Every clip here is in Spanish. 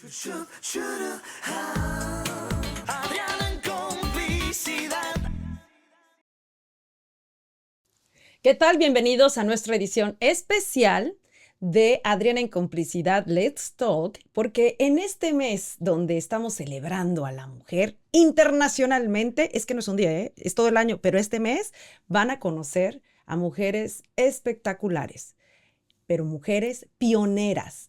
Adriana en complicidad. ¿Qué tal? Bienvenidos a nuestra edición especial de Adriana en Complicidad Let's Talk, porque en este mes donde estamos celebrando a la mujer internacionalmente, es que no es un día, es todo el año, pero este mes van a conocer a mujeres espectaculares, pero mujeres pioneras,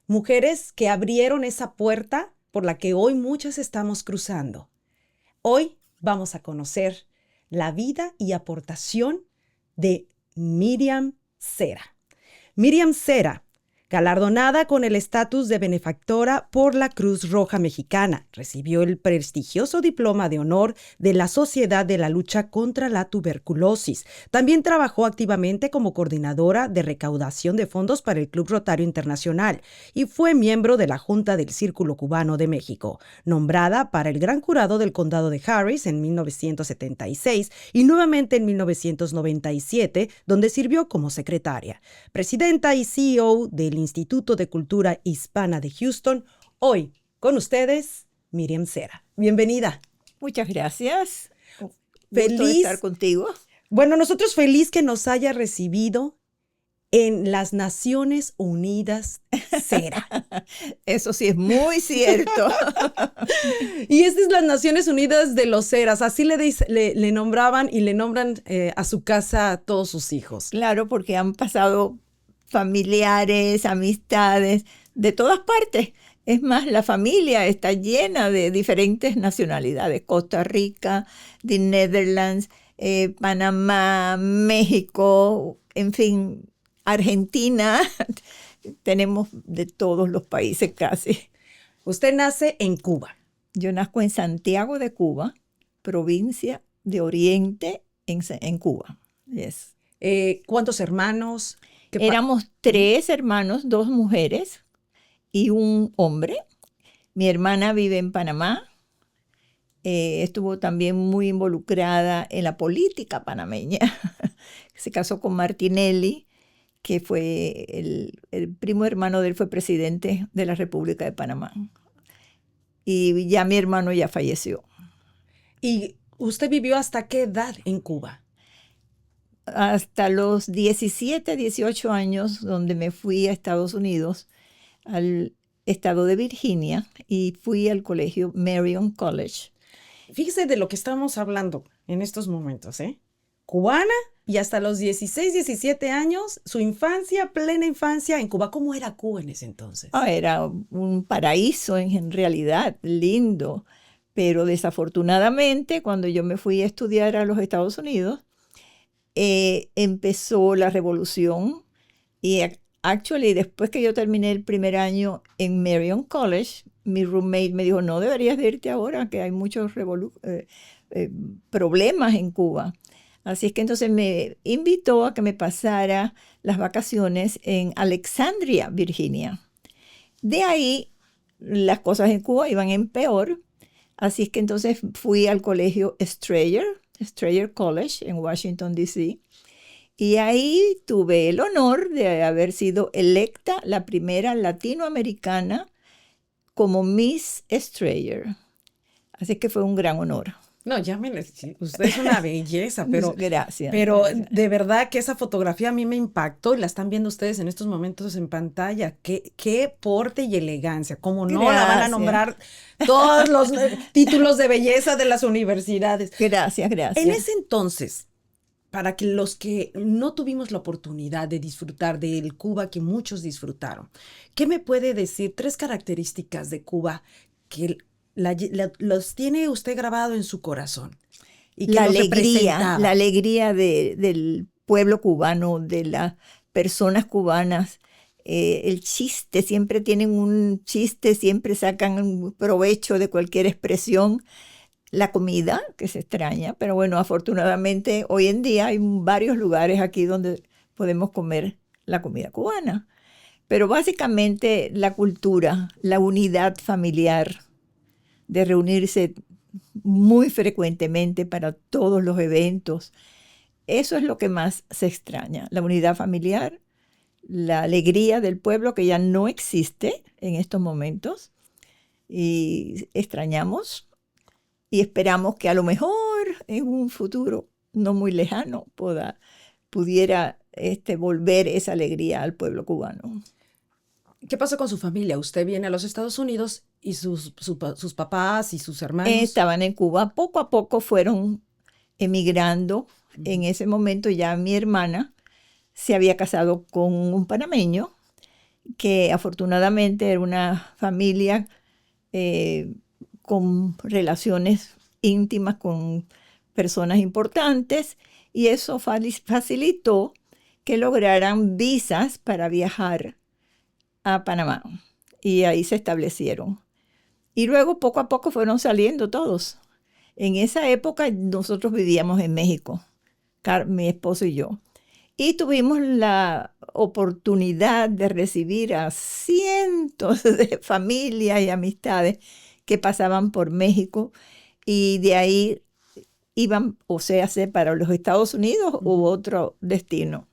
mujeres que abrieron esa puerta por la que hoy muchas estamos cruzando. Hoy vamos a conocer la vida y aportación de Miriam Cera. Miriam Cera, galardonada con el estatus de benefactora por la Cruz Roja Mexicana, recibió el prestigioso diploma de honor de la Sociedad de la Lucha contra la Tuberculosis. También trabajó activamente como coordinadora de recaudación de fondos para el Club Rotario Internacional y fue miembro de la Junta del Círculo Cubano de México, nombrada para el Gran Jurado del Condado de Harris en 1976 y nuevamente en 1997, donde sirvió como secretaria, presidenta y CEO del Instituto de Cultura Hispana de Houston. Hoy, con ustedes, Miriam Cera. Bienvenida. Muchas gracias. Feliz Gusto de estar contigo. Bueno, nosotros feliz que nos haya recibido en las Naciones Unidas Cera. Eso sí es muy cierto. Y estas es las Naciones Unidas de los Ceras. Así le nombraban y le nombran a su casa a todos sus hijos. Claro, porque han pasado familiares, amistades, de todas partes. Es más, la familia está llena de diferentes nacionalidades. Costa Rica, the Netherlands, Panamá, México, en fin, Argentina. Tenemos de todos los países casi. Usted nace en Cuba. Yo nazco en Santiago de Cuba, provincia de Oriente en Cuba. Yes. ¿Cuántos hermanos? Éramos 3 hermanos, 2 mujeres y un hombre. Mi hermana vive en Panamá. Estuvo también muy involucrada en la política panameña. Se casó con Martinelli, que fue el primo hermano de él, fue presidente de la República de Panamá. Y ya mi hermano ya falleció. ¿Y usted vivió hasta qué edad en Cuba? Hasta los 17, 18 años, donde me fui a Estados Unidos, al estado de Virginia, y fui al colegio Marion College. Fíjese de lo que estamos hablando en estos momentos, ¿eh? Cubana y hasta los 16, 17 años, su infancia, plena infancia en Cuba. ¿Cómo era Cuba en ese entonces? Era un paraíso en realidad, lindo, pero desafortunadamente cuando yo me fui a estudiar a los Estados Unidos, empezó la revolución y actually después que yo terminé el primer año en Marion College, mi roommate me dijo, no deberías de irte ahora, que hay muchos problemas en Cuba. Así es que entonces me invitó a que me pasara las vacaciones en Alexandria, Virginia. De ahí las cosas en Cuba iban en peor, así es que entonces fui al colegio Strayer College en Washington, D.C. Y ahí tuve el honor de haber sido electa la primera latinoamericana como Miss Strayer. Así que fue un gran honor. No, usted es una belleza, pero, gracias. Pero de verdad que esa fotografía a mí me impactó y la están viendo ustedes en estos momentos en pantalla. Qué porte y elegancia. Como no la van a nombrar todos los títulos de belleza de las universidades. Gracias. En ese entonces, para que los que no tuvimos la oportunidad de disfrutar del Cuba que muchos disfrutaron, ¿qué me puede decir 3 características de Cuba que los tiene usted grabado en su corazón? Y que la alegría del pueblo cubano, de las personas cubanas, el chiste, siempre tienen un chiste, siempre sacan un provecho de cualquier expresión. La comida, que se extraña, pero bueno, afortunadamente hoy en día hay varios lugares aquí donde podemos comer la comida cubana. Pero básicamente la cultura, la unidad familiar, de reunirse muy frecuentemente para todos los eventos. Eso es lo que más se extraña, la unidad familiar, la alegría del pueblo que ya no existe en estos momentos y extrañamos y esperamos que a lo mejor en un futuro no muy lejano pudiera volver esa alegría al pueblo cubano. ¿Qué pasó con su familia? Usted viene a los Estados Unidos y sus papás y sus hermanos. Estaban en Cuba, poco a poco fueron emigrando. En ese momento ya mi hermana se había casado con un panameño que afortunadamente era una familia con relaciones íntimas con personas importantes y eso facilitó que lograran visas para viajar a Panamá y ahí se establecieron. Y luego poco a poco fueron saliendo todos. En esa época nosotros vivíamos en México, mi esposo y yo. Y tuvimos la oportunidad de recibir a cientos de familias y amistades que pasaban por México y de ahí iban, o sea, para los Estados Unidos u otro destino.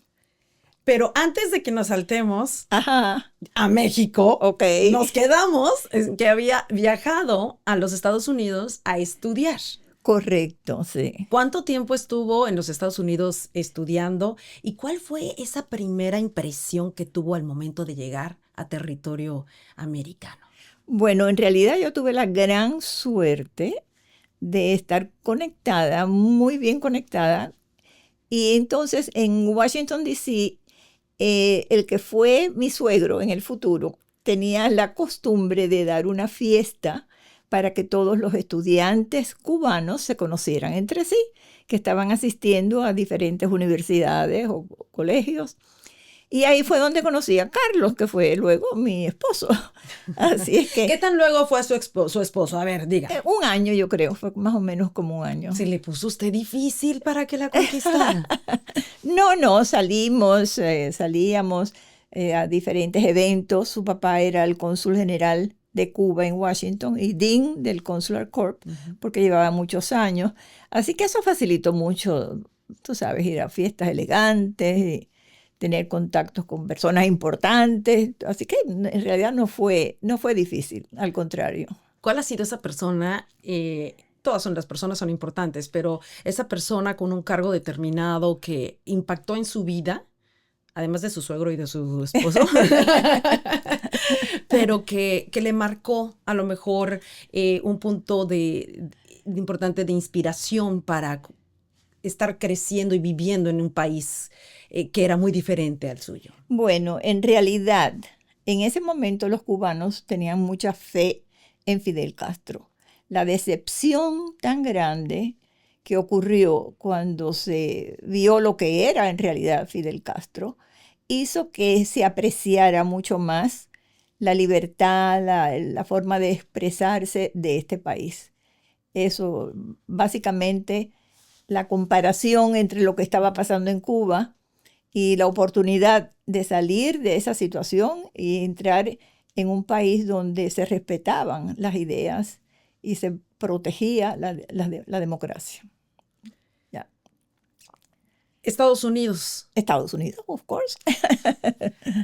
Pero antes de que nos saltemos Ajá. a México, Okay. nos quedamos que había viajado a los Estados Unidos a estudiar. Correcto, sí. ¿Cuánto tiempo estuvo en los Estados Unidos estudiando? ¿Y cuál fue esa primera impresión que tuvo al momento de llegar a territorio americano? Bueno, en realidad yo tuve la gran suerte de estar conectada, muy bien conectada. Y entonces en Washington, D.C., el que fue mi suegro en el futuro tenía la costumbre de dar una fiesta para que todos los estudiantes cubanos se conocieran entre sí, que estaban asistiendo a diferentes universidades o colegios. Y ahí fue donde conocí a Carlos, que fue luego mi esposo. Así es que... ¿Qué tan luego fue su esposo? A ver, diga. Un año, yo creo, fue más o menos como un año. ¿Se le puso usted difícil para que la conquistara? No, salíamos a diferentes eventos. Su papá era el cónsul general de Cuba en Washington y dean del Consular Corp, porque llevaba muchos años. Así que eso facilitó mucho, tú sabes, ir a fiestas elegantes y tener contactos con personas importantes. Así que en realidad no fue difícil, al contrario. ¿Cuál ha sido esa persona? Todas las personas son importantes, pero esa persona con un cargo determinado que impactó en su vida, además de su suegro y de su esposo, pero que le marcó a lo mejor un punto importante de inspiración para estar creciendo y viviendo en un país que era muy diferente al suyo. Bueno, en realidad, en ese momento los cubanos tenían mucha fe en Fidel Castro. La decepción tan grande que ocurrió cuando se vio lo que era en realidad Fidel Castro hizo que se apreciara mucho más la libertad, la forma de expresarse de este país. Eso, básicamente, la comparación entre lo que estaba pasando en Cuba y la oportunidad de salir de esa situación y entrar en un país donde se respetaban las ideas y se protegía la democracia. Yeah. Estados Unidos. Estados Unidos, of course.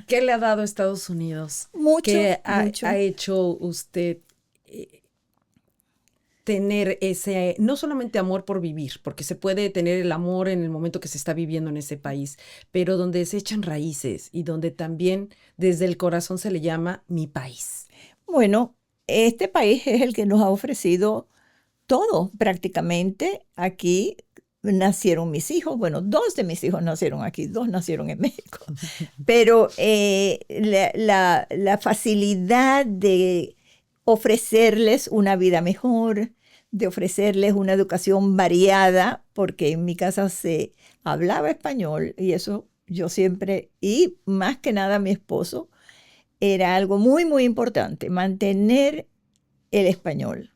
¿Qué le ha dado Estados Unidos? Mucho, ¿Qué mucho. ha hecho usted tener ese, no solamente amor por vivir, porque se puede tener el amor en el momento que se está viviendo en ese país, pero donde se echan raíces y donde también desde el corazón se le llama mi país? Bueno, este país es el que nos ha ofrecido todo prácticamente. Aquí nacieron mis hijos, bueno, 2 de mis hijos nacieron aquí, 2 nacieron en México, pero la facilidad de ofrecerles una vida mejor, de ofrecerles una educación variada, porque en mi casa se hablaba español y eso yo siempre, y más que nada mi esposo, era algo muy, muy importante, mantener el español.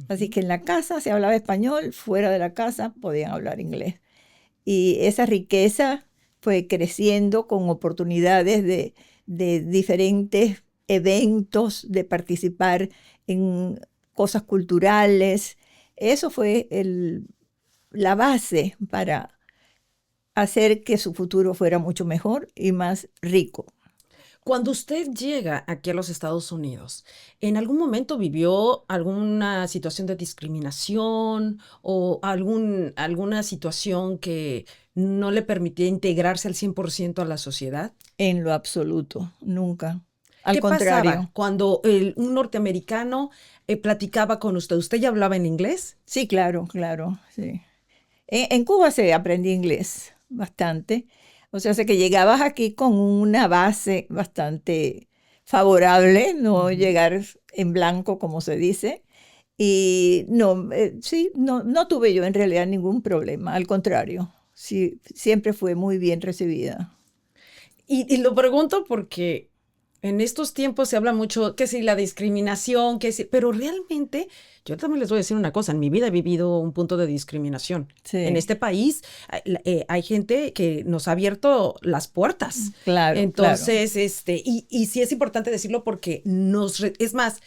Así que en la casa se hablaba español, fuera de la casa podían hablar inglés. Y esa riqueza fue creciendo con oportunidades de diferentes eventos, de participar en cosas culturales. Eso fue la base para hacer que su futuro fuera mucho mejor y más rico. Cuando usted llega aquí a los Estados Unidos, ¿en algún momento vivió alguna situación de discriminación o alguna situación que no le permitía integrarse al 100% a la sociedad? En lo absoluto, nunca. Al ¿Qué pasaba contrario. cuando un norteamericano platicaba con usted? ¿Usted ya hablaba en inglés? Sí, claro, claro, sí. En Cuba se aprendí inglés bastante. O sea, sé que llegabas aquí con una base bastante favorable, no Ujú. llegar en blanco, como se dice. Y no, sí, no tuve yo en realidad ningún problema. Al contrario, sí, siempre fue muy bien recibida. Y lo pregunto porque en estos tiempos se habla mucho que si la discriminación, que si, pero realmente yo también les voy a decir una cosa, en mi vida he vivido un punto de discriminación. En Sí, este país hay gente que nos ha abierto las puertas. claro, claro. Entonces, y sí es importante decirlo porque es más,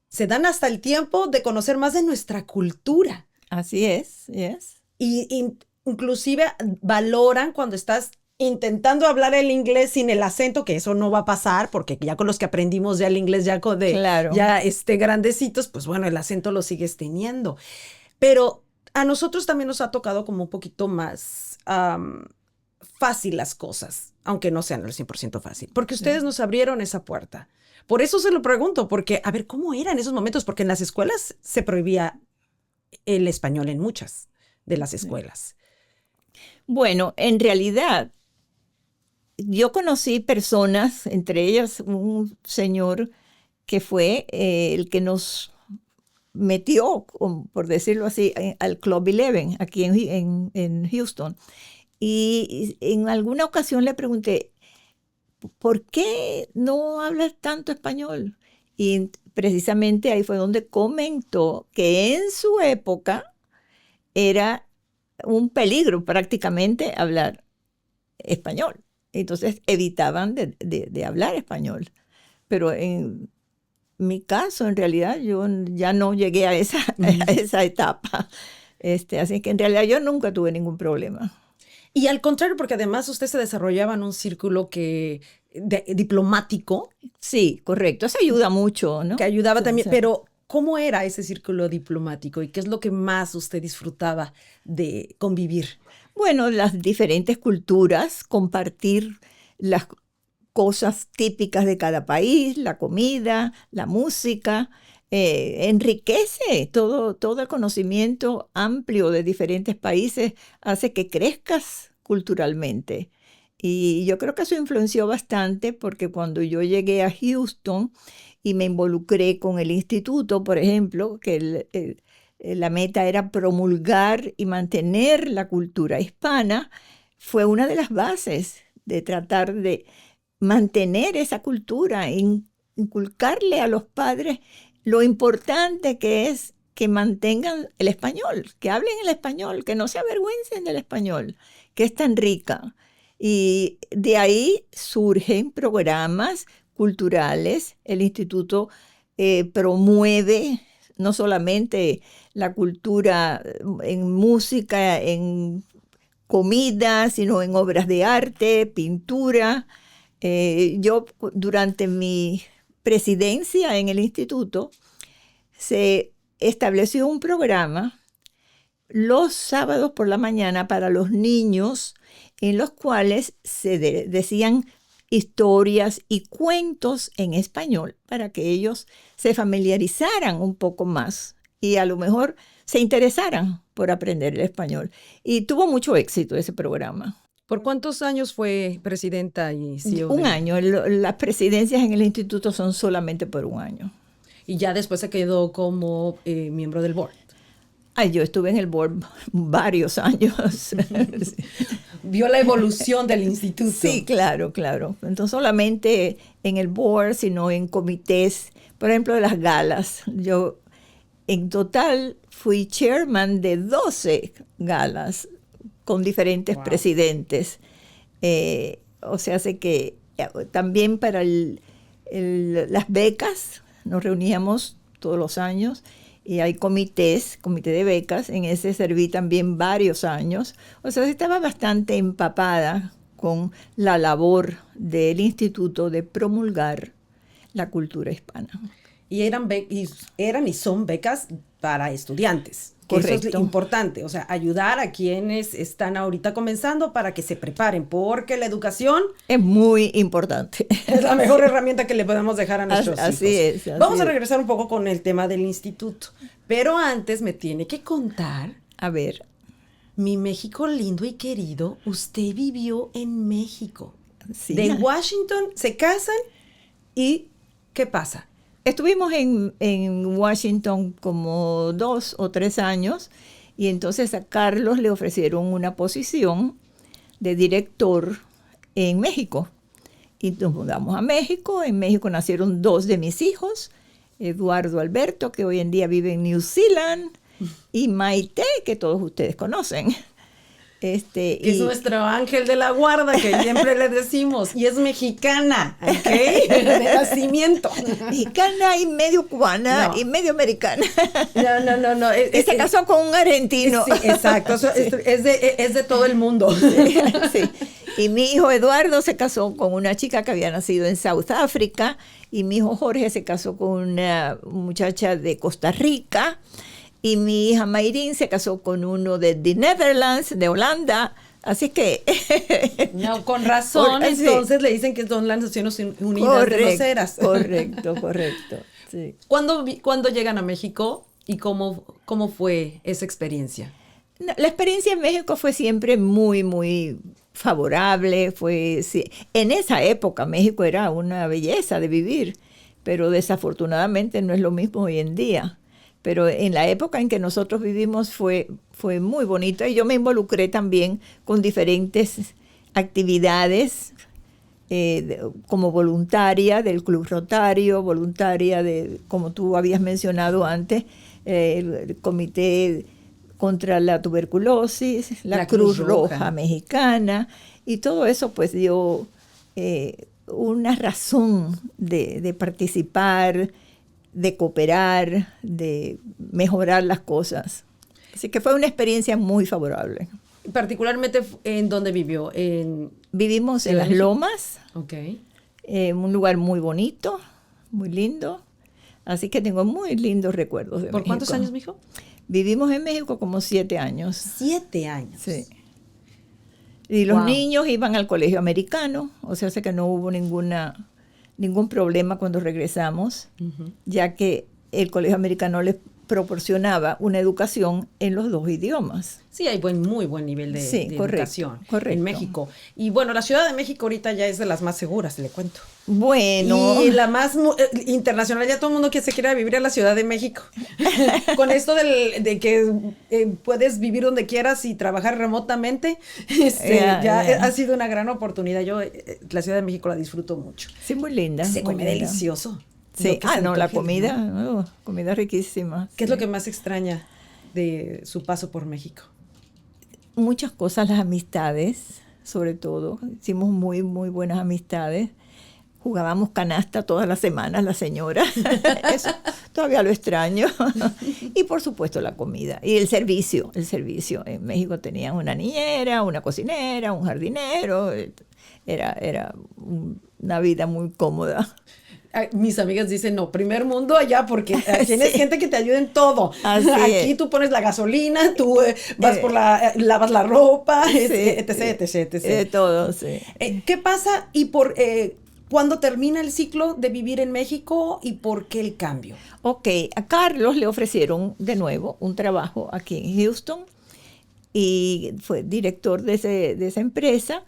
se dan hasta el tiempo de conocer más de nuestra cultura. Así es, yes. Inclusive valoran cuando estás intentando hablar el inglés sin el acento, que eso no va a pasar, porque ya con los que aprendimos ya el inglés Claro. ya grandecitos, pues bueno, el acento lo sigues teniendo. Pero a nosotros también nos ha tocado como un poquito más fácil las cosas, aunque no sean el 100% fácil, porque ustedes Sí. nos abrieron esa puerta. Por eso se lo pregunto, porque a ver, ¿cómo eran esos momentos? Porque en las escuelas se prohibía el español en muchas de las Sí. escuelas. Bueno, en realidad, yo conocí personas, entre ellas un señor que fue el que nos metió, por decirlo así, al Club 11 aquí en Houston. Y en alguna ocasión le pregunté, ¿por qué no hablas tanto español? Y precisamente ahí fue donde comentó que en su época era un peligro prácticamente hablar español. Entonces evitaban de hablar español. Pero en mi caso, en realidad, yo ya no llegué a esa, a Ujú. esa etapa. Así que en realidad yo nunca tuve ningún problema. Y al contrario, porque además usted se desarrollaba en un círculo diplomático Sí, correcto. Eso ayuda mucho, que ¿no? ayudaba Sí, también, sí. pero ¿cómo era ese círculo diplomático y qué es lo que más usted disfrutaba de convivir? Bueno, las diferentes culturas, compartir las cosas típicas de cada país, la comida, la música, enriquece todo el conocimiento amplio de diferentes países, hace que crezcas culturalmente. Y yo creo que eso influenció bastante porque cuando yo llegué a Houston y me involucré con el instituto, por ejemplo, que la meta era promulgar y mantener la cultura hispana, fue una de las bases de tratar de mantener esa cultura, inculcarle a los padres lo importante que es que mantengan el español, que hablen el español, que no se avergüencen del español, que es tan rica. Y de ahí surgen programas culturales. El instituto promueve no solamente la cultura en música, en comida, sino en obras de arte, pintura. Yo durante mi presidencia en el instituto se estableció un programa los sábados por la mañana para los niños en los cuales se decían historias y cuentos en español para que ellos se familiarizaran un poco más y a lo mejor se interesaran por aprender el español. Y tuvo mucho éxito ese programa. ¿Por cuántos años fue presidenta y CEO Un año, las presidencias en el instituto son solamente por un año. y ya después se quedó como miembro del board? Ay, yo estuve en el board varios años. Vio la evolución del instituto. Sí, claro, claro. Entonces, solamente en el board, sino en comités, por ejemplo, de las galas. Yo en total fui chairman de 12 galas con diferentes Wow. presidentes. O sea, hace que también para las becas nos reuníamos todos los años y hay comité de becas, en ese serví también varios años. O sea, estaba bastante empapada con la labor del instituto de promulgar la cultura hispana. Y eran y son becas para estudiantes. Eso es Correcto. importante, o sea, ayudar a quienes están ahorita comenzando para que se preparen, porque la educación Es muy importante. es la mejor herramienta que le podemos dejar a nuestros Así hijos. es. Vamos a regresar un poco con el tema del instituto, pero antes me tiene que contar, A ver, mi México lindo y querido, usted vivió en México. sí. De Washington se casan y ¿qué pasa? Estuvimos en Washington como 2 o 3 años y entonces a Carlos le ofrecieron una posición de director en México. Y nos mudamos a México. En México nacieron 2 de mis hijos, Eduardo Alberto, que hoy en día vive en New Zealand, y Maite, que todos ustedes conocen. Que es nuestro ángel de la guarda, que siempre le decimos, y es mexicana, ¿ok? De nacimiento. Mexicana y medio cubana No. y medio americana. No. Y se casó con un argentino. Sí, exacto. Eso Sí. es de todo el mundo. Sí. Y mi hijo Eduardo se casó con una chica que había nacido en South Africa, y mi hijo Jorge se casó con una muchacha de Costa Rica, y mi hija Mayrin se casó con uno de The Netherlands, de Holanda. Así que No, con razón, Sí. entonces le dicen que son las Naciones Unidas de los Eras. correcto. Sí. ¿Cuándo llegan a México y cómo fue esa experiencia? No, la experiencia en México fue siempre muy, muy favorable. Sí. En esa época México era una belleza de vivir, pero desafortunadamente no es lo mismo hoy en día. Pero en la época en que nosotros vivimos fue muy bonito, y yo me involucré también con diferentes actividades como voluntaria del Club Rotario, voluntaria como tú habías mencionado antes, el Comité contra la Tuberculosis, la Cruz Roja Mexicana, y todo eso pues dio una razón de participar, de cooperar, de mejorar las cosas. Así que fue una experiencia muy favorable. Particularmente, ¿en dónde vivió? Vivimos en Las Lomas, Ok. un lugar muy bonito, muy lindo. Así que tengo muy lindos recuerdos de ¿Por México. cuántos años, mijo? Vivimos en México como 7 años. 7 años. Sí. Y los Wow. niños iban al colegio americano, o sea, que no hubo ningún problema cuando regresamos, ya que el colegio americano les proporcionaba una educación en los 2 idiomas. Sí, hay muy buen nivel de educación en México. Y bueno, la Ciudad de México ahorita ya es de las más seguras, le cuento. Bueno. Y la más internacional, ya todo el mundo que se quiera vivir a la Ciudad de México. Con esto de que puedes vivir donde quieras y trabajar remotamente, ya ha sido una gran oportunidad. Yo la Ciudad de México la disfruto mucho. Sí, muy linda. Se muy come linda. delicioso. Sí, la comida, ¿no? comida riquísima. ¿Qué es sí. lo que más extraña de su paso por México? Muchas cosas, las amistades, sobre todo. Hicimos muy, muy buenas amistades. Jugábamos canasta todas las semanas, la señora. Eso todavía lo extraño. Y por supuesto la comida. Y el servicio. En México tenían una niñera, una cocinera, un jardinero. Era una vida muy cómoda. Mis amigas dicen, no, primer mundo allá, porque tienes gente que te ayuda en todo. Así Aquí es. tú pones la gasolina, tú vas lavas la ropa, etc. De todo, sí. ¿Qué pasa y cuándo termina el ciclo de vivir en México y por qué el cambio? Ok, a Carlos le ofrecieron de nuevo un trabajo aquí en Houston y fue director de esa empresa.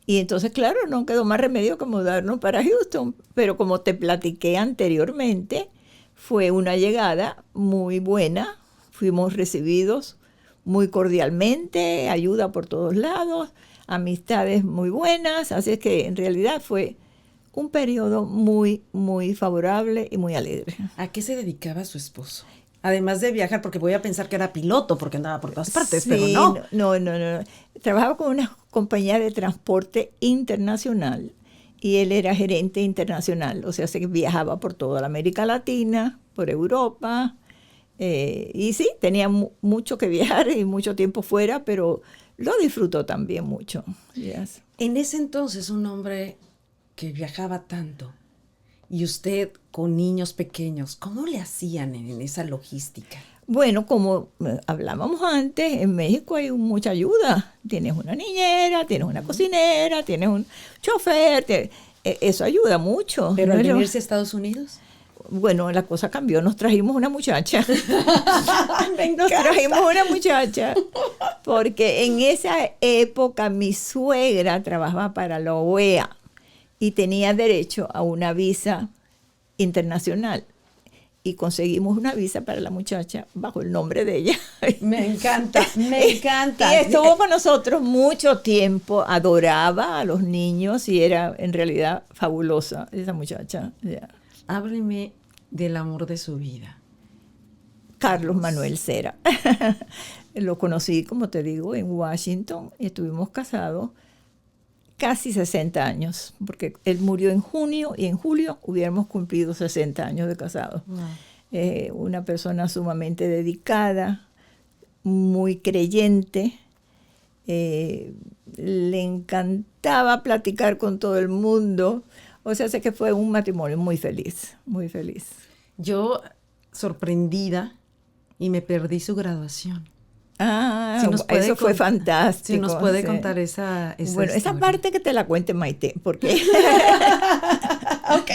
Y entonces, claro, no quedó más remedio que mudarnos para Houston. Pero como te platiqué anteriormente, fue una llegada muy buena. Fuimos recibidos muy cordialmente, ayuda por todos lados, amistades muy buenas. Así es que en realidad fue un periodo muy, muy favorable y muy alegre. ¿A qué se dedicaba su esposo? Además de viajar, porque voy a pensar que era piloto, porque andaba por todas partes, Sí, pero no. No. Trabajaba con una compañía de transporte internacional y él era gerente internacional, o sea, que viajaba por toda la América Latina, por Europa, y sí, tenía mucho que viajar y mucho tiempo fuera, pero lo disfrutó también mucho. Yes. En ese entonces, un hombre que viajaba tanto y usted con niños pequeños, ¿cómo le hacían en esa logística? Bueno, como hablábamos antes, en México hay mucha ayuda. Tienes una niñera, tienes una cocinera, tienes un chofer, eso ayuda mucho. ¿Pero al ¿no? venirse a Estados Unidos? Bueno, la cosa cambió, nos trajimos una muchacha. Me Nos encanta. trajimos una muchacha, porque en esa época mi suegra trabajaba para la OEA y tenía derecho a una visa internacional. Y conseguimos una visa para la muchacha bajo el nombre de ella. Me encanta, me encanta. Y estuvo con nosotros mucho tiempo, adoraba a los niños y era en realidad fabulosa esa muchacha. Yeah. Hábleme del amor de su vida. Carlos Manuel Cera. Lo conocí, como te digo, en Washington y estuvimos casados casi 60 años, porque él murió en junio y en julio hubiéramos cumplido 60 años de casados. Wow. Una persona sumamente dedicada, muy creyente, le encantaba platicar con todo el mundo. O sea, sé que fue un matrimonio muy feliz, muy feliz. Yo, sorprendida, y me perdí su graduación. Ah, Si nos puede eso fue contar- fantástico. Si nos puede sí. contar esa Bueno, esa historia. parte que te la cuente Maite, porque, Ok.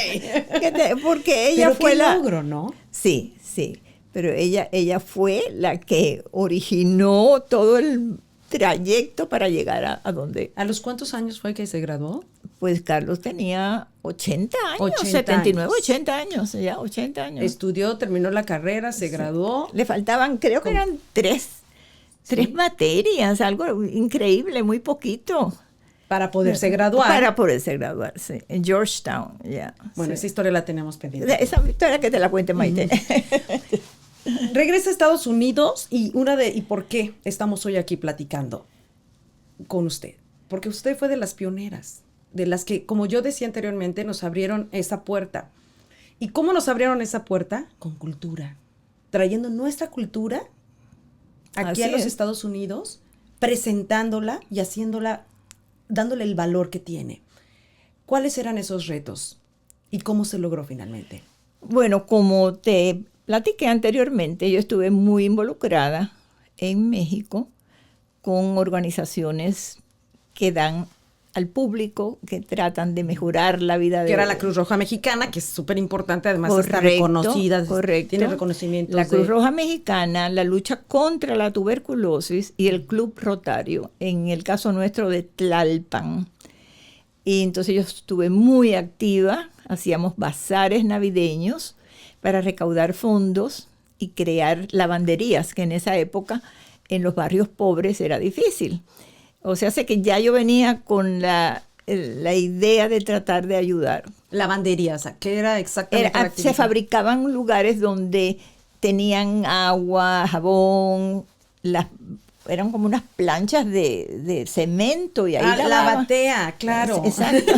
porque ella Pero fue qué la... logro, ¿no? Sí, sí, pero ella fue la que originó todo el trayecto para llegar a donde... ¿A los cuántos años fue que se graduó? Pues Carlos tenía 80 años, 80 79, años. 80 años, ya 80 años. Estudió, terminó la carrera, se graduó. Le faltaban, creo que eran tres materias, algo increíble, muy poquito. Para poderse graduar. Para poderse graduar, sí, en Georgetown, ya. Bueno, sí. esa historia la tenemos pendiente. Esa historia que te la cuente Maite. Regresa a Estados Unidos y ¿por qué estamos hoy aquí platicando con usted? Porque usted fue de las pioneras, de las que, como yo decía anteriormente, nos abrieron esa puerta. ¿Y cómo nos abrieron esa puerta? Con cultura, trayendo nuestra cultura aquí Así a los es. Estados Unidos, presentándola y haciéndola, dándole el valor que tiene. ¿Cuáles eran esos retos? ¿Y cómo se logró finalmente? Bueno, como te platiqué anteriormente, yo estuve muy involucrada en México con organizaciones que dan al público, que tratan de mejorar la vida de... Que era la Cruz Roja Mexicana, que es súper importante, además está Correcto, reconocida, correcto. tiene reconocimientos. La Cruz Roja Mexicana, la lucha contra la tuberculosis y el Club Rotario, en el caso nuestro de Tlalpan. Y entonces yo estuve muy activa, hacíamos bazares navideños para recaudar fondos y crear lavanderías, que en esa época en los barrios pobres era difícil. O sea, sé que ya yo venía con la idea de tratar de ayudar. Lavandería, o sea, ¿qué era exactamente la Se actividad? fabricaban lugares donde tenían agua, jabón, eran como unas planchas de cemento y ahí la lavaban. batea, claro. Exacto.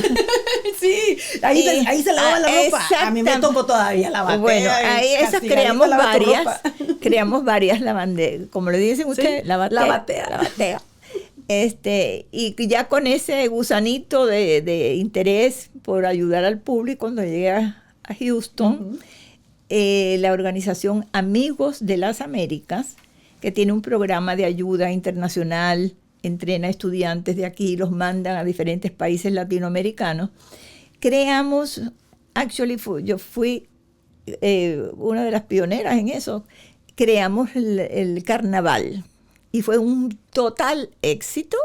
Sí, ahí se lavaba la ropa. A mí me exactamente. tocó todavía la batea. Bueno, ahí esas castigadita, creamos lava tu varias, ropa. creamos varias lavanderías, como le dicen ustedes, Sí, la batea. la batea. La batea. Y ya con ese gusanito de interés por ayudar al público, cuando llegué a Houston, la organización Amigos de las Américas, que tiene un programa de ayuda internacional, entrena estudiantes de aquí, los mandan a diferentes países latinoamericanos, creamos, yo fui una de las pioneras en eso, creamos el carnaval. Y fue un total éxito.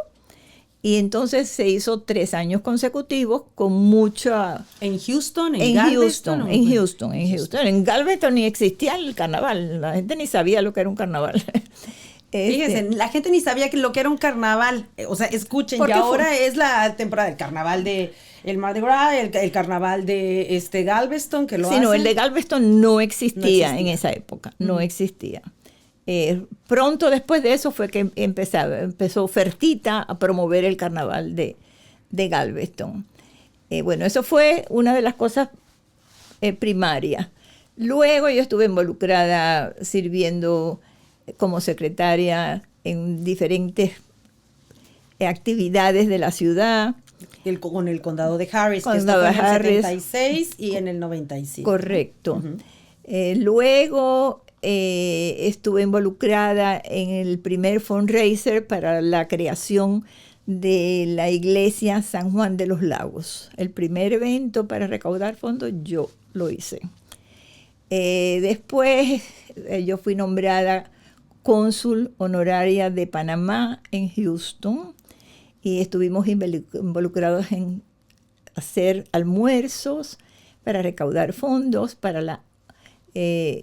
Y entonces se hizo 3 años consecutivos con mucha... ¿En Houston? En Galveston, Houston. En Galveston ni existía el carnaval. La gente ni sabía lo que era un carnaval. Fíjense, la gente ni sabía lo que era un carnaval. O sea, escuchen, y Porque ahora es la temporada del carnaval de el Mardi Gras, el carnaval de Galveston, que lo Sí, hacen. no, el de Galveston no existía, existía. en esa época, no existía. Pronto después de eso fue que empezó Fertita a promover el carnaval de Galveston. Bueno, eso fue una de las cosas primarias. Luego yo estuve involucrada sirviendo como secretaria en diferentes actividades de la ciudad. con el condado de Harris, que esto Condado fue de en el Harris. 76 y en el 95. Correcto. Ujú. Luego estuve involucrada en el primer fundraiser para la creación de la iglesia San Juan de los Lagos. El primer evento para recaudar fondos yo lo hice. Después yo fui nombrada cónsul honoraria de Panamá en Houston y estuvimos involucrados en hacer almuerzos para recaudar fondos para la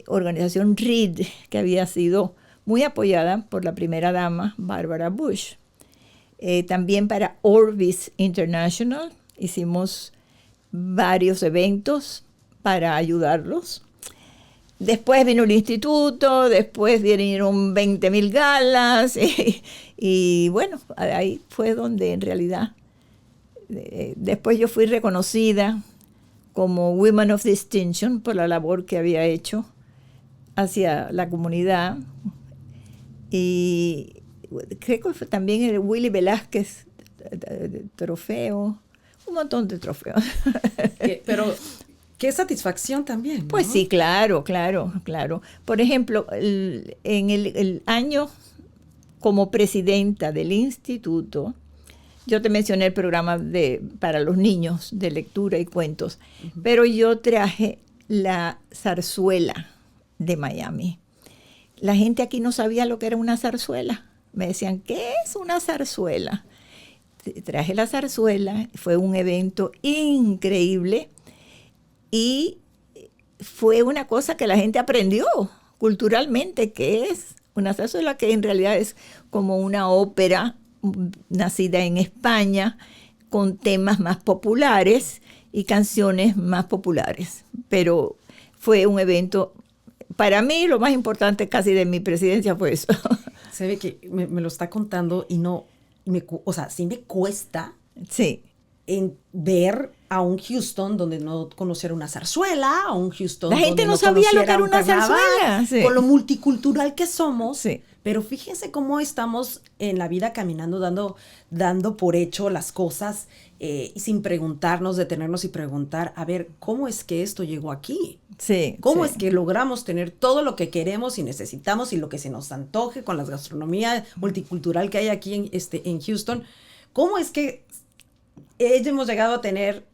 organización READ, que había sido muy apoyada por la primera dama, Barbara Bush. También para Orbis International hicimos varios eventos para ayudarlos. Después vino el instituto, después vinieron 20.000 galas y bueno, ahí fue donde en realidad después yo fui reconocida como Women of Distinction por la labor que había hecho hacia la comunidad. Y creo que fue también el Willy Velázquez trofeo, un montón de trofeos. Pero qué satisfacción también, ¿no? Pues sí, claro. Por ejemplo, en el año como presidenta del instituto, yo te mencioné el programa para los niños de lectura y cuentos, pero yo traje la zarzuela de Miami. La gente aquí no sabía lo que era una zarzuela. Me decían, ¿qué es una zarzuela? Traje la zarzuela, fue un evento increíble y fue una cosa que la gente aprendió culturalmente, que es una zarzuela, que en realidad es como una ópera nacida en España, con temas más populares y canciones más populares. Pero fue un evento, para mí lo más importante casi de mi presidencia fue eso. Se ve que me lo está contando y no, o sea, sí me cuesta Sí. en ver a un Houston donde no conociera una zarzuela, a un Houston La gente donde no sabía lo que conociera era un una carnaval, zarzuela. Sí. con lo multicultural que somos. Sí. Pero fíjense cómo estamos en la vida caminando, dando por hecho las cosas sin preguntarnos, detenernos y preguntar, a ver, ¿cómo es que esto llegó aquí? Sí. ¿Cómo sí. es que logramos tener todo lo que queremos y necesitamos y lo que se nos antoje con la gastronomía multicultural que hay aquí en Houston? ¿Cómo es que hemos llegado a tener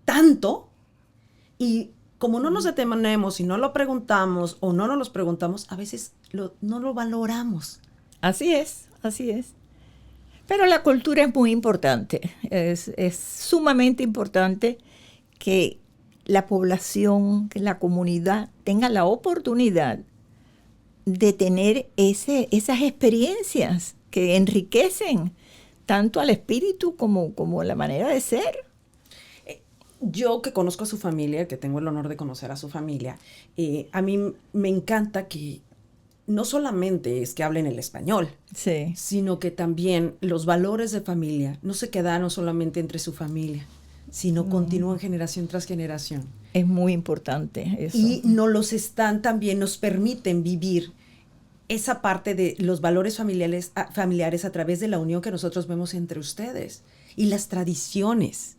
tanto y como no nos detenemos y no lo preguntamos o no nos los preguntamos, a veces no lo valoramos? Así es. Pero la cultura es muy importante. Es sumamente importante que la población, que la comunidad tenga la oportunidad de tener esas experiencias que enriquecen tanto al espíritu como la manera de ser. Yo que conozco a su familia, que tengo el honor de conocer a su familia, a mí me encanta que no solamente es que hablen el español, Sí. sino que también los valores de familia no se quedaron solamente entre su familia, sino continúan generación tras generación. Es muy importante eso. Y nos permiten vivir esa parte de los valores familiares a través de la unión que nosotros vemos entre ustedes y las tradiciones.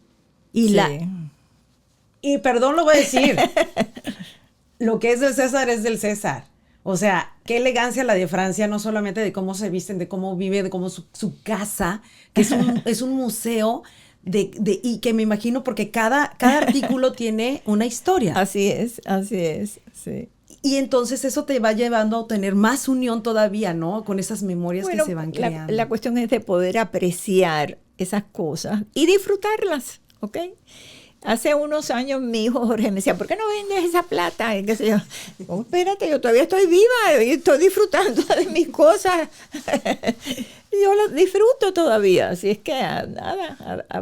Sí. Y perdón, lo voy a decir, lo que es del César es del César. O sea, qué elegancia la de Francia, no solamente de cómo se visten, de cómo vive, de cómo su casa, que es un museo y que me imagino porque cada artículo tiene una historia. Así es, sí. Y entonces eso te va llevando a tener más unión todavía, ¿no? Con esas memorias que se van creando. La cuestión es de poder apreciar esas cosas y disfrutarlas, ¿ok? Hace unos años mi hijo Jorge me decía, ¿por qué no vendes esa plata? Y qué sé yo. Oh, espérate, yo todavía estoy viva y estoy disfrutando de mis cosas. Yo las disfruto todavía. Así es que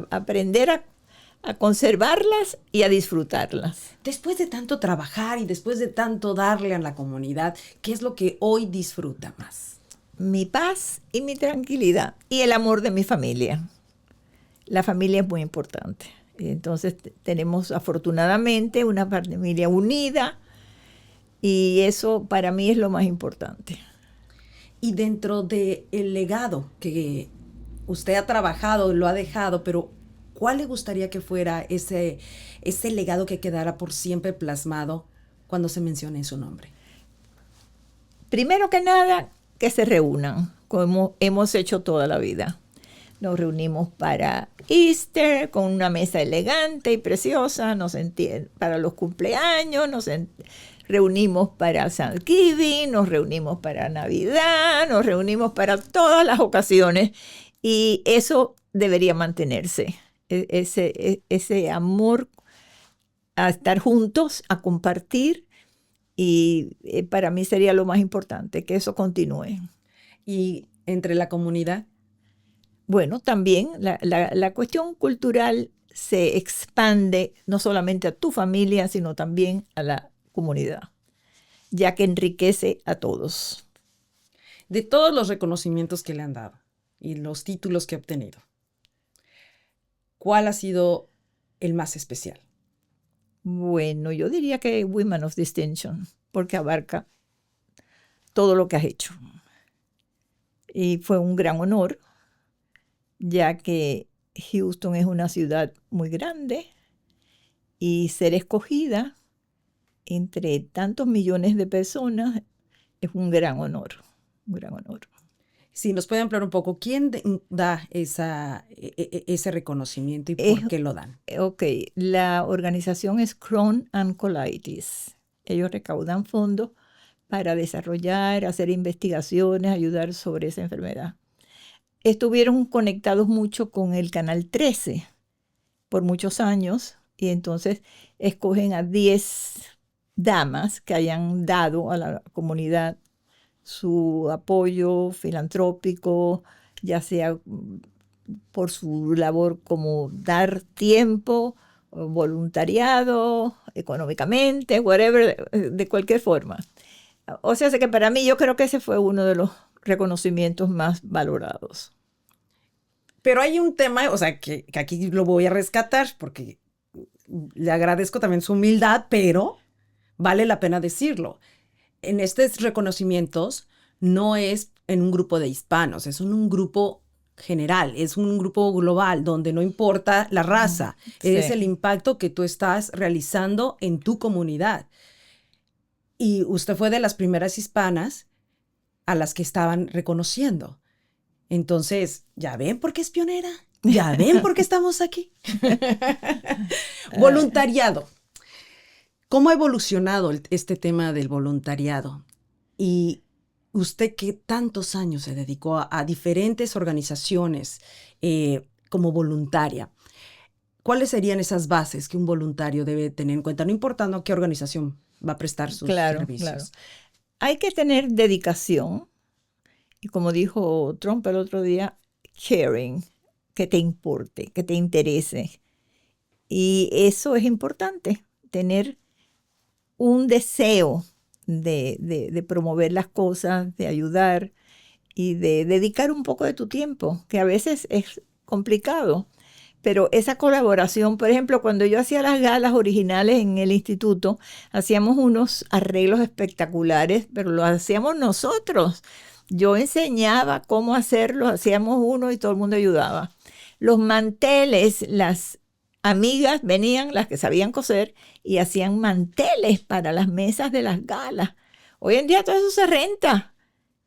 aprender a conservarlas y a disfrutarlas. Después de tanto trabajar y después de tanto darle a la comunidad, ¿qué es lo que hoy disfruta más? Mi paz y mi tranquilidad y el amor de mi familia. La familia es muy importante. Y entonces tenemos afortunadamente una familia unida y eso para mí es lo más importante. Y dentro del legado que usted ha trabajado, lo ha dejado, pero ¿cuál le gustaría que fuera ese legado que quedara por siempre plasmado cuando se mencione su nombre? Primero que nada, que se reúnan, como hemos hecho toda la vida. Nos reunimos para Easter con una mesa elegante y preciosa, para los cumpleaños, reunimos para Thanksgiving, nos reunimos para Navidad, nos reunimos para todas las ocasiones y eso debería mantenerse, ese amor a estar juntos, a compartir y para mí sería lo más importante, que eso continúe. ¿Y entre la comunidad? Bueno, también la cuestión cultural se expande no solamente a tu familia, sino también a la comunidad, ya que enriquece a todos. De todos los reconocimientos que le han dado y los títulos que ha obtenido, ¿cuál ha sido el más especial? Bueno, yo diría que Women of Distinction, porque abarca todo lo que has hecho. Y fue un gran honor, ya que Houston es una ciudad muy grande y ser escogida entre tantos millones de personas es un gran honor, un gran honor. Si nos puede ampliar un poco, ¿quién da ese reconocimiento y por qué lo dan? Ok, la organización es Crohn and Colitis. Ellos recaudan fondos para desarrollar, hacer investigaciones, ayudar sobre esa enfermedad. Estuvieron conectados mucho con el Canal 13 por muchos años y entonces escogen a 10 damas que hayan dado a la comunidad su apoyo filantrópico, ya sea por su labor como dar tiempo, voluntariado, económicamente, whatever, de cualquier forma. O sea, que para mí yo creo que ese fue uno de los reconocimientos más valorados. Pero hay un tema, o sea, que aquí lo voy a rescatar porque le agradezco también su humildad, pero vale la pena decirlo. En estos reconocimientos no es en un grupo de hispanos, es en un grupo general, es un grupo global donde no importa la raza, es el impacto que tú estás realizando en tu comunidad. Y usted fue de las primeras hispanas a las que estaban reconociendo. Entonces, ¿ya ven por qué es pionera? ¿Ya ven por qué estamos aquí? Voluntariado. ¿Cómo ha evolucionado este tema del voluntariado? Y usted que tantos años se dedicó a diferentes organizaciones como voluntaria, ¿cuáles serían esas bases que un voluntario debe tener en cuenta, no importando a qué organización va a prestar sus servicios? Claro. Hay que tener dedicación y, como dijo Trump el otro día, caring, que te importe, que te interese. Y eso es importante, tener un deseo de promover las cosas, de ayudar y de dedicar un poco de tu tiempo, que a veces es complicado. Pero esa colaboración, por ejemplo, cuando yo hacía las galas originales en el instituto, hacíamos unos arreglos espectaculares, pero los hacíamos nosotros. Yo enseñaba cómo hacerlo, hacíamos uno y todo el mundo ayudaba. Los manteles, las amigas venían, las que sabían coser, y hacían manteles para las mesas de las galas. Hoy en día todo eso se renta.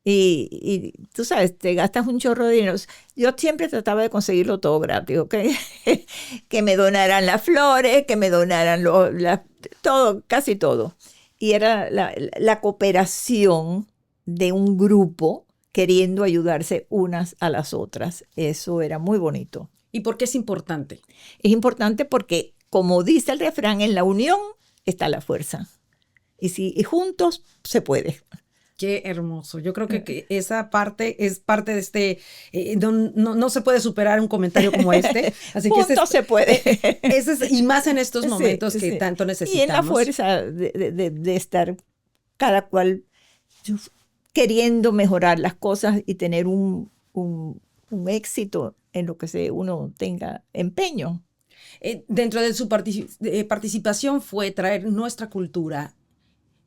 Y tú sabes, te gastas un chorro de dinero. Yo siempre trataba de conseguirlo todo gratis, ¿ok? Que me donaran las flores, que me donaran todo, casi todo. Y era la cooperación de un grupo queriendo ayudarse unas a las otras. Eso era muy bonito. ¿Y por qué es importante? Es importante porque, como dice el refrán, en la unión está la fuerza. Y juntos se puede. Qué hermoso. Yo creo que esa parte es parte de este... no se puede superar un comentario como este. Así que juntos se puede. Y más en estos momentos que tanto necesitamos. Y en la fuerza de estar cada cual queriendo mejorar las cosas y tener un éxito en lo que uno tenga empeño. Dentro de su participación fue traer nuestra cultura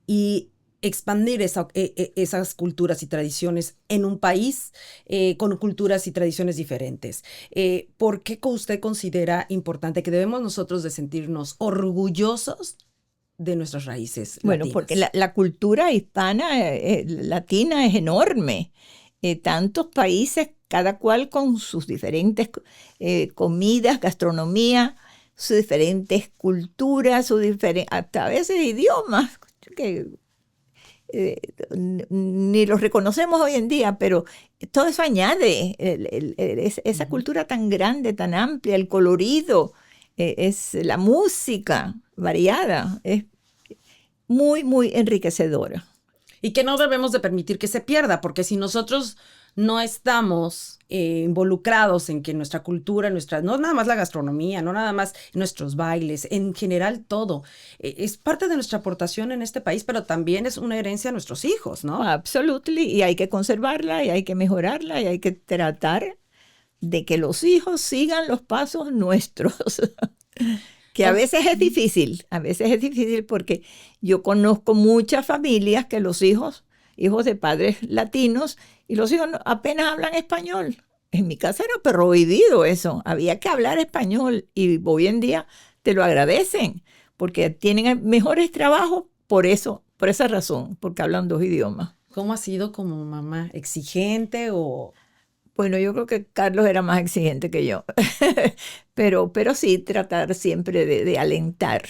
y expandir esas culturas y tradiciones en un país con culturas y tradiciones diferentes. ¿Por qué usted considera importante que debemos nosotros de sentirnos orgullosos de nuestras raíces Bueno, latinas? porque la cultura hispana, latina es enorme. Tantos países, cada cual con sus diferentes comidas, gastronomía, sus diferentes culturas, hasta a veces idiomas, que ni los reconocemos hoy en día, pero todo eso añade esa cultura tan grande, tan amplia, el colorido, es la música variada, es muy, muy enriquecedora. Y que no debemos de permitir que se pierda, porque si nosotros no estamos involucrados en que nuestra cultura, no nada más la gastronomía, no nada más nuestros bailes, en general todo, es parte de nuestra aportación en este país, pero también es una herencia a nuestros hijos, ¿no? Absolutely, y hay que conservarla, y hay que mejorarla, y hay que tratar de que los hijos sigan los pasos nuestros. Que a veces es difícil porque yo conozco muchas familias que los hijos de padres latinos, y los hijos apenas hablan español. En mi casa era prohibido eso, había que hablar español, y hoy en día te lo agradecen, porque tienen mejores trabajos por eso, por esa razón, porque hablan dos idiomas. ¿Cómo ha sido como mamá? ¿Exigente o...? Bueno, yo creo que Carlos era más exigente que yo, pero sí tratar siempre de alentar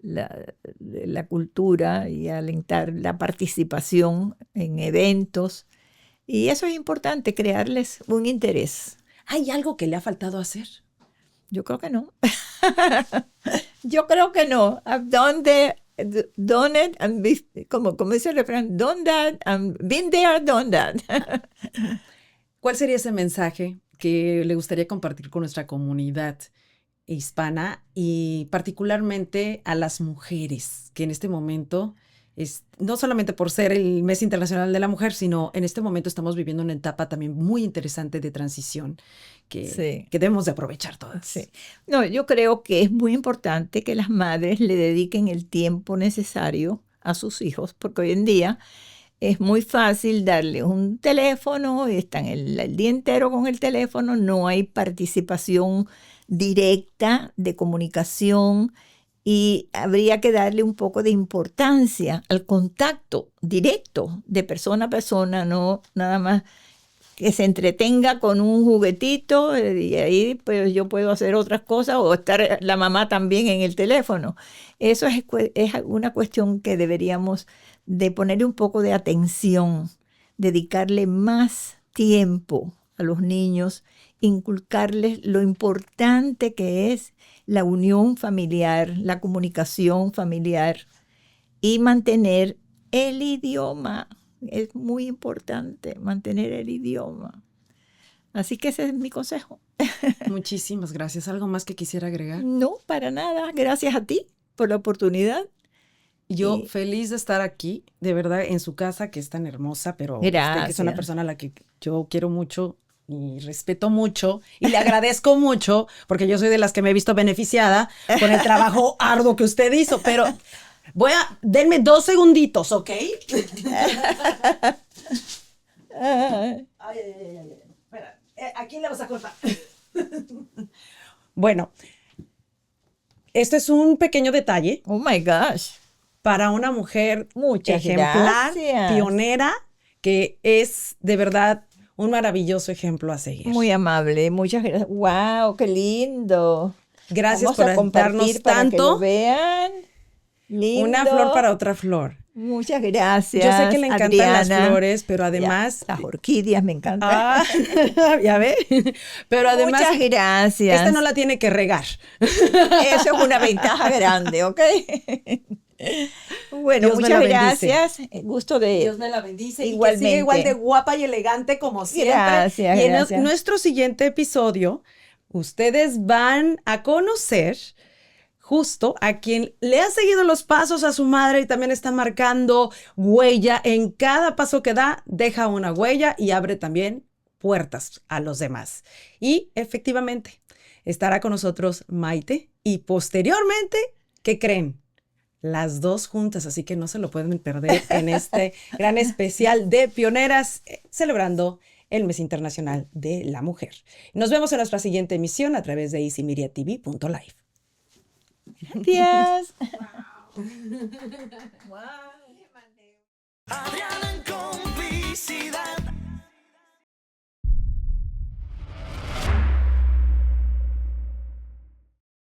la cultura y alentar la participación en eventos. Y eso es importante, crearles un interés. ¿Hay algo que le ha faltado hacer? Yo creo que no. Yo creo que no. I've done it, and como dice el refrán, done that, and been there, done that. ¿Cuál sería ese mensaje que le gustaría compartir con nuestra comunidad hispana y particularmente a las mujeres que en este momento, no solamente por ser el Mes Internacional de la Mujer, sino en este momento estamos viviendo una etapa también muy interesante de transición que debemos de aprovechar todas? Sí. No, yo creo que es muy importante que las madres le dediquen el tiempo necesario a sus hijos, porque hoy en día es muy fácil darle un teléfono y están el día entero con el teléfono, no hay participación directa de comunicación, y habría que darle un poco de importancia al contacto directo de persona a persona, no nada más que se entretenga con un juguetito y ahí pues yo puedo hacer otras cosas o estar la mamá también en el teléfono. Eso es una cuestión que deberíamos de ponerle un poco de atención, dedicarle más tiempo a los niños, inculcarles lo importante que es la unión familiar, la comunicación familiar, y mantener el idioma. Es muy importante mantener el idioma. Así que ese es mi consejo. Muchísimas gracias. ¿Algo más que quisiera agregar? No, para nada. Gracias a ti por la oportunidad. Yo feliz de estar aquí, de verdad, en su casa, que es tan hermosa, pero usted, que es una persona a la que yo quiero mucho y respeto mucho y le agradezco mucho, porque yo soy de las que me he visto beneficiada con el trabajo arduo que usted hizo, pero denme 2 segunditos, ¿ok? Espera, ¿a quién le vas a cortar? Bueno, este es un pequeño detalle. Oh my gosh. Para una mujer Muchas ejemplar, gracias. pionera, que es de verdad un maravilloso ejemplo a seguir. Muy amable, muchas gracias. ¡Wow! ¡Qué lindo! Gracias Vamos a por compartir darnos para que tanto. lo vean. Lindo. Una flor para otra flor. Muchas gracias. Yo sé que le encantan Adriana. las flores, pero además... Las orquídeas me encantan. Ya ve. Pero además... Muchas gracias. Esta no la tiene que regar. Eso es una ventaja grande, ¿ok? Bueno, Dios me muchas la bendice. gracias. Gusto de... Dios me la bendice. Igualmente. Y que siga igual de guapa y elegante como siempre. Gracias, y en gracias. nuestro siguiente episodio, ustedes van a conocer justo a quien le ha seguido los pasos a su madre y también está marcando huella en cada paso que da, deja una huella y abre también puertas a los demás. Y efectivamente, estará con nosotros Maite y posteriormente, ¿qué creen? las dos juntas, así que no se lo pueden perder en este gran especial de Pioneras, celebrando el Mes Internacional de la Mujer. Nos vemos en nuestra siguiente emisión a través de easymediatv.live. Gracias. Adriana